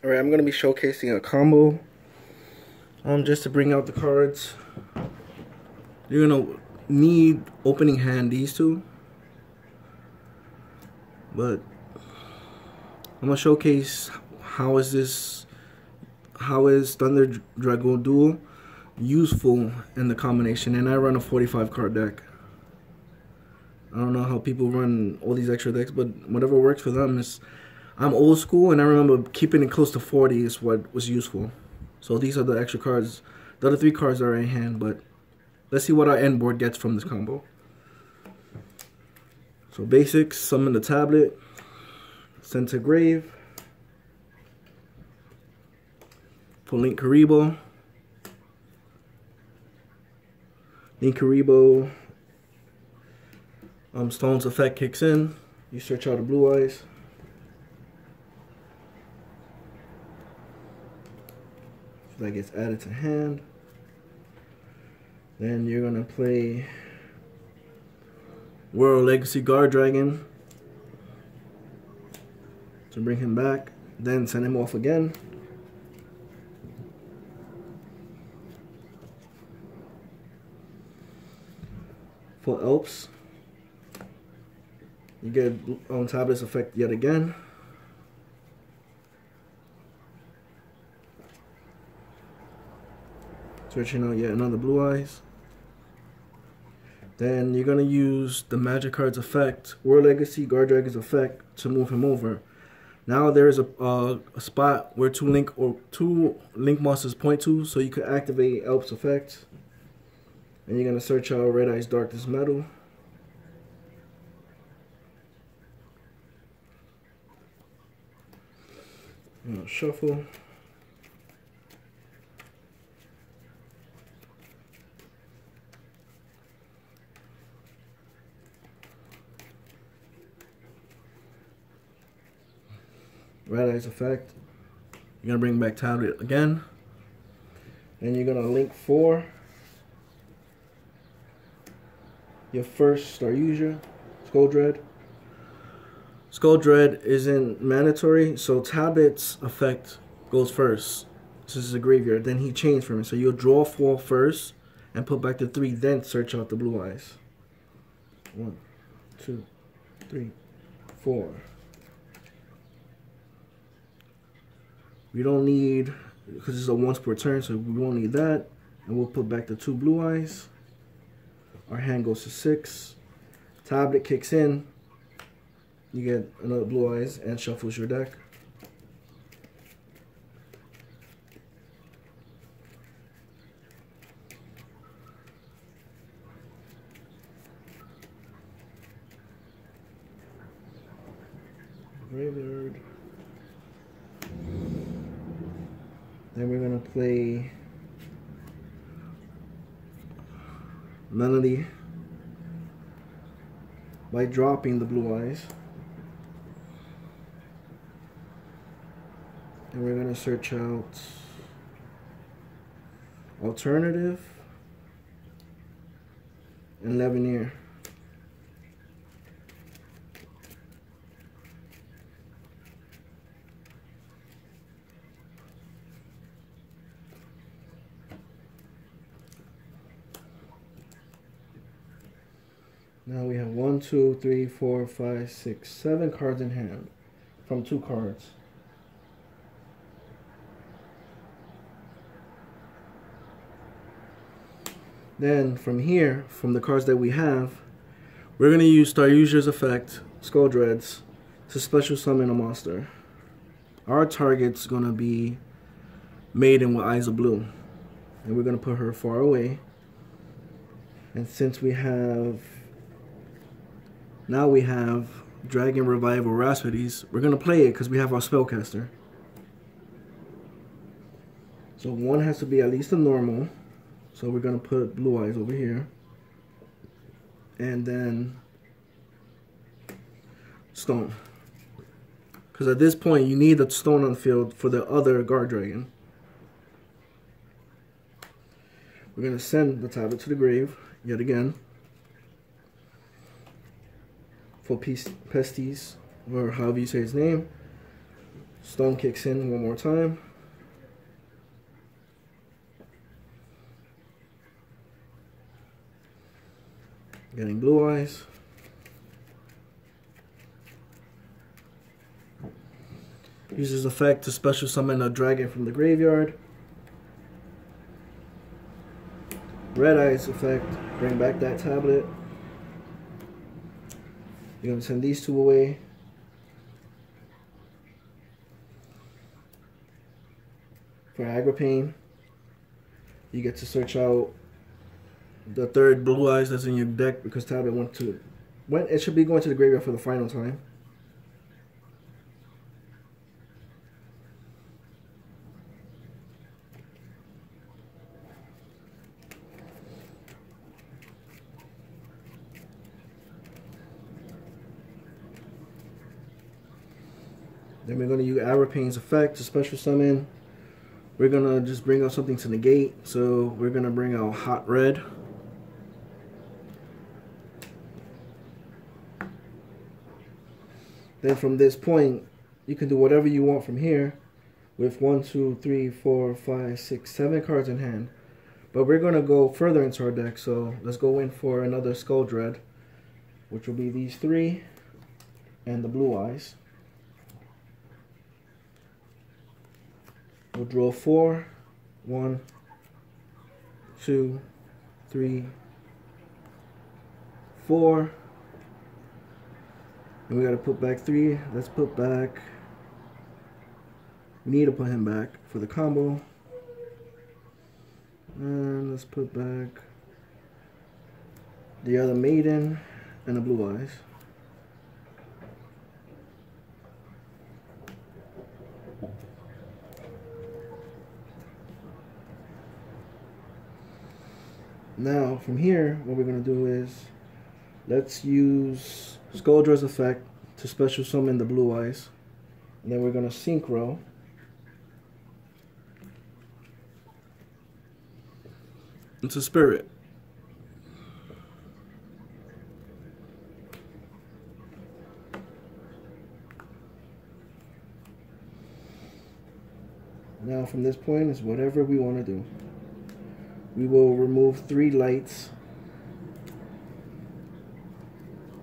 Alright, I'm going to be showcasing a combo. Just to bring out the cards. You're going to need opening hand these two. But I'm going to showcase how is Thunder Dragon Duel useful in the combination. And I run a 45 card deck. I don't know how people run all these extra decks, but whatever works for them is. I'm old school, and I remember keeping it close to 40 is what was useful. So these are the extra cards. The other 3 cards are in hand, but let's see what our end board gets from this combo. So basics, summon the tablet, send to grave, for Link Karibo. Stone's effect kicks in. You search out the blue eyes. So that gets added to hand. Then you're gonna play World Legacy Guarddragon to bring him back. Then send him off again. For Elps, you get Tablet's effect yet again. Searching out yet another blue eyes. Then you're gonna use the Magic Card's effect, World Legacy Guarddragon's effect, to move him over. Now there is a spot where two link monsters point to, so you could activate Elp's effect. And you're gonna search out Red Eyes Darkness Metal. Shuffle. Red Eyes effect. You're gonna bring back tablet again. And you're gonna link 4. Your first Star User, Scoldred. Scoldred isn't mandatory, so tablet's effect goes first. This is a graveyard. Then he changed from it. So you'll draw 4 first and put back the 3, then search out the blue eyes. 1, 2, 3, 4. We don't need, because it's a once per turn, so we won't need that. And we'll put back the 2 blue eyes. Our hand goes to 6. Tablet kicks in. You get another blue eyes and shuffles your deck. Graveyard. Then we're gonna play Melody by dropping the blue eyes. And we're gonna search out Alternative and Levineer. Now we have 1, 2, 3, 4, 5, 6, 7 cards in hand from 2 cards. Then from here, from the cards that we have, we're going to use Star User's effect, Scoldreds, to special summon a monster. Our target's going to be Maiden with Eyes of Blue. And we're going to put her far away. And since we have, now we have Dragon Revival Rhapsodies, we're going to play it because we have our Spellcaster. So one has to be at least a normal. So we're going to put blue eyes over here. And then stone. Because at this point you need a stone on the field for the other guard dragon. We're going to send the tablet to the grave yet again. For Pestis, or however you say his name. Stone kicks in one more time. Getting blue eyes. Uses effect to special summon a dragon from the graveyard. Red eyes effect, bring back that tablet. You're gonna send these two away. For Agripane, you get to search out the third blue eyes that's in your deck because tablet it should be going to the graveyard for the final time. Then we're going to use Arapane's effect to special summon. We're going to just bring out something to negate. So we're going to bring out Hot Red. Then from this point, you can do whatever you want from here with 1, 2, 3, 4, 5, 6, 7 cards in hand. But we're going to go further into our deck. So let's go in for another Skull Dread, which will be these 3 and the blue eyes. We'll draw 4, 1, 2, 3, 4. And we gotta put back 3. Let's put back. We need to put him back for the combo. And let's put back the other maiden and the blue eyes. Now, from here, what we're going to do is, let's use Skuldre's effect to special summon the blue eyes. And then we're going to synchro. Into Spirit. Now, from this point, is whatever we want to do. We will remove 3 lights.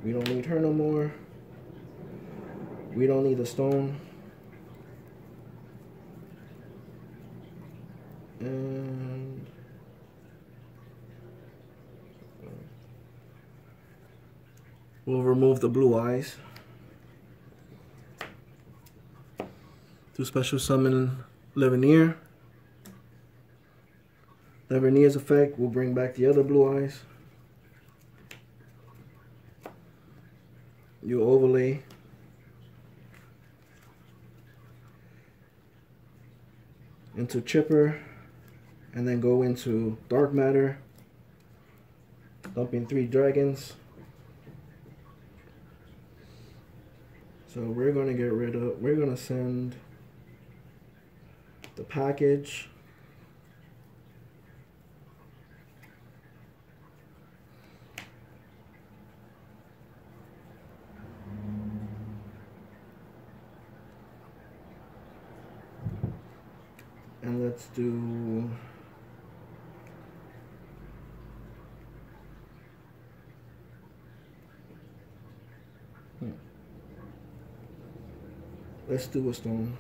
We don't need her no more. We don't need the stone. And we'll remove the blue eyes. To special summon Leveneer. Leveneer's effect will bring back the other blue eyes. You overlay into Chipper and then go into Dark Matter, dumping 3 dragons. So we're going to get rid of, we're going to send the package. And let's do let's do a stone.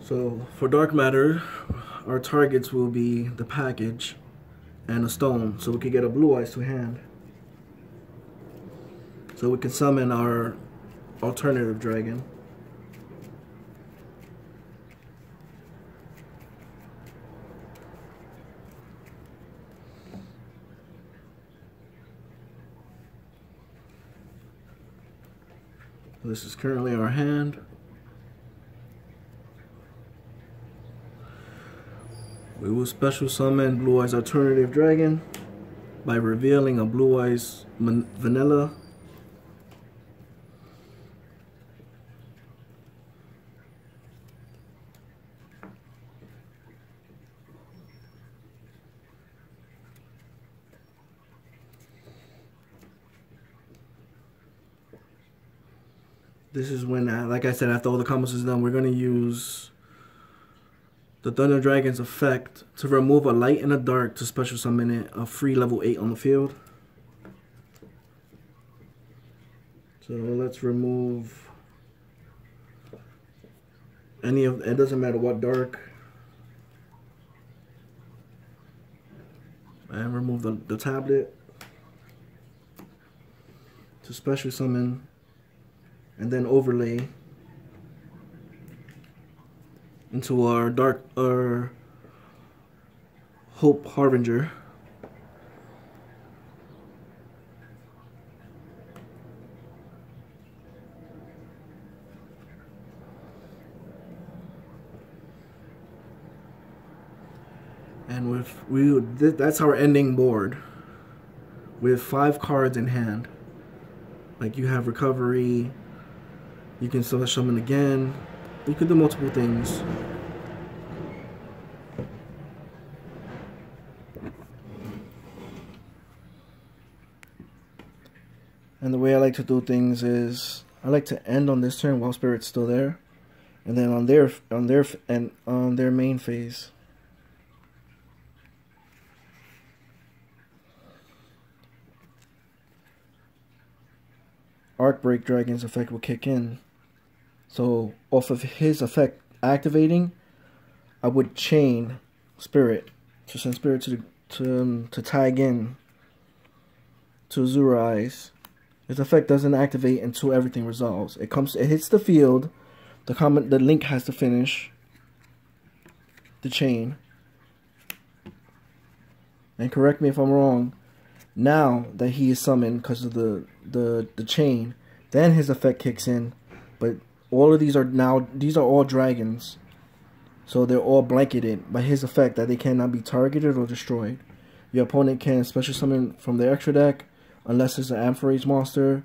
So for Dark Matter, our targets will be the package and a stone, so we can get a blue eyes to hand. So we can summon our alternative dragon. This is currently our hand. We will special summon Blue Eyes Alternative Dragon by revealing a Blue Eyes Vanilla. This is when, like I said, after all the combos is done, we're going to use the Thunder Dragon's effect to remove a light and a dark to special summon it, a free level 8 on the field. So let's remove any of, it doesn't matter what dark. And remove the tablet to special summon and then overlay into our Hope Harbinger. And that's our ending board with 5 cards in hand. Like you have recovery, you can still summon again, you could do multiple things. And the way I like to do things is I like to end on this turn while Spirit's still there, and then on their main phase. Arc Break Dragon's effect will kick in. So off of his effect activating, I would chain Spirit to send Spirit to tag in to Azure Eyes. His effect doesn't activate until everything resolves. It hits the field. The link has to finish the chain. And correct me if I'm wrong. Now that he is summoned because of the chain, then his effect kicks in. But all of these are all dragons, so they're all blanketed by his effect that they cannot be targeted or destroyed. Your opponent can special summon from their extra deck unless it's an Amphorace monster.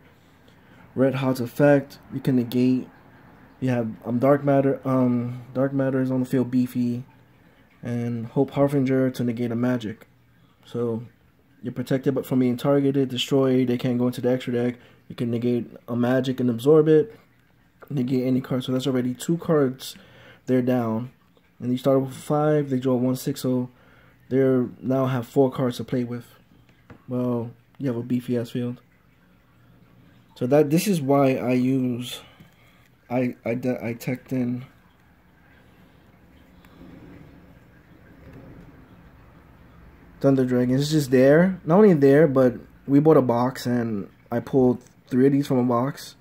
Red Hot's effect, you can negate. You have Dark Matter. Dark Matter is on the field, beefy, and Hope Harbinger to negate a magic. So you're protected but from being targeted, destroyed. They can't go into the extra deck. You can negate a magic and absorb it. Negate any card. So that's already 2 cards. They're down. And you start with 5. They draw 1/6. So they now have 4 cards to play with. Well, you have a beefy ass field. So this is why I use. I teched in Thunder Dragon. It's just there. Not only there, but we bought a box and I pulled 3 of these from a box.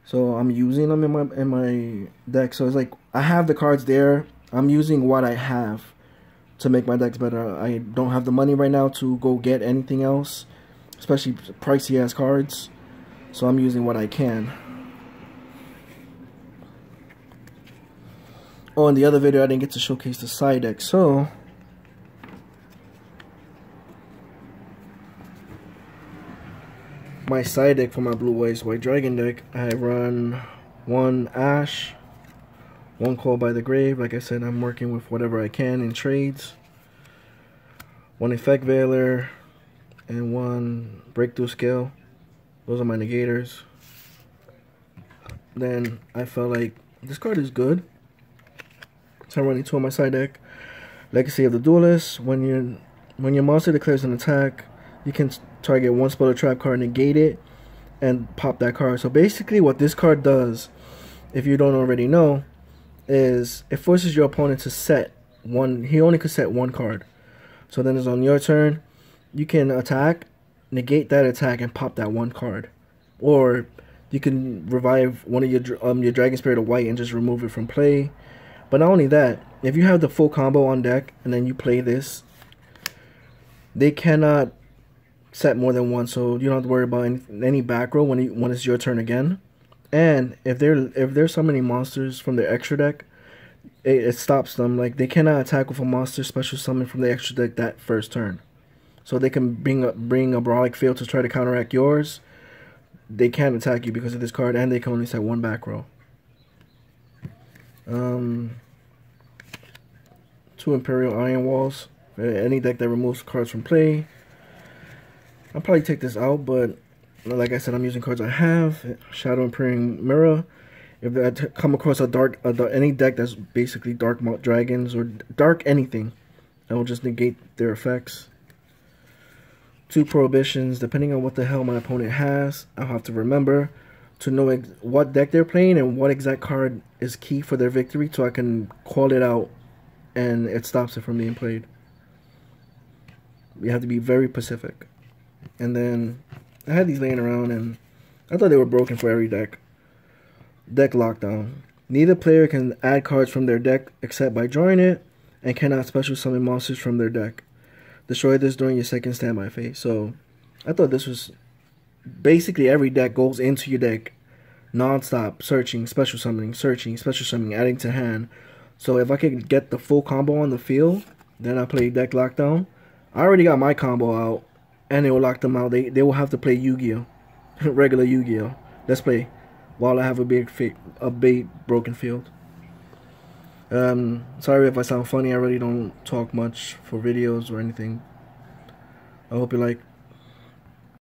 So I'm using them in my deck. So it's like I have the cards there. I'm using what I have to make my decks better. I don't have the money right now to go get anything else, especially pricey ass cards. So I'm using what I can. Oh, in the other video I didn't get to showcase the side deck. So my side deck for my Blue Eyes White Dragon deck, I run 1 Ash, 1 Call by the Grave. Like I said, I'm working with whatever I can in trades. 1 Effect Veiler and 1 Breakthrough Scale. Those are my negators. Then I felt like this card is good, so I'm running 2 on my side deck. Legacy of the Duelist. When your monster declares an attack, you can target 1 spell or trap card, negate it, and pop that card. So basically what this card does, if you don't already know, is it forces your opponent to set 1. He only could set 1 card. So then it's on your turn. You can attack, negate that attack, and pop that 1 card. Or you can revive one of your Dragon Spirit of White and just remove it from play. But not only that, if you have the full combo on deck and then you play this, they cannot set more than 1, so you don't have to worry about any back row when it's your turn again. And if there's so many monsters from their extra deck, it stops them. Like they cannot attack with a monster special summon from the extra deck that first turn. So they can bring a Brawlic Field to try to counteract yours. They can't attack you because of this card, and they can only set 1 back row. 2 Imperial Iron Walls. Any deck that removes cards from play. I'll probably take this out, but Like I said, I'm using cards I have. Shadow and Peering Mirror. If I come across any deck that's basically dark dragons or dark anything, I will just negate their effects. 2 prohibitions. Depending on what the hell my opponent has, I'll have to remember to know what deck they're playing and what exact card is key for their victory, so I can call it out and it stops it from being played. You have to be very specific. And then I had these laying around and I thought they were broken for every deck. Deck lockdown. Neither player can add cards from their deck except by drawing it, and cannot special summon monsters from their deck. Destroy this during your second standby phase. So I thought this was basically every deck goes into your deck non-stop, searching, special summoning, searching, special summoning, adding to hand. So if I could get the full combo on the field, then I play deck lockdown. I already got my combo out, and it will lock them out. They will have to play Yu-Gi-Oh, regular Yu-Gi-Oh. Let's play while I have a big broken field. Sorry if I sound funny. I really don't talk much for videos or anything. I hope you like.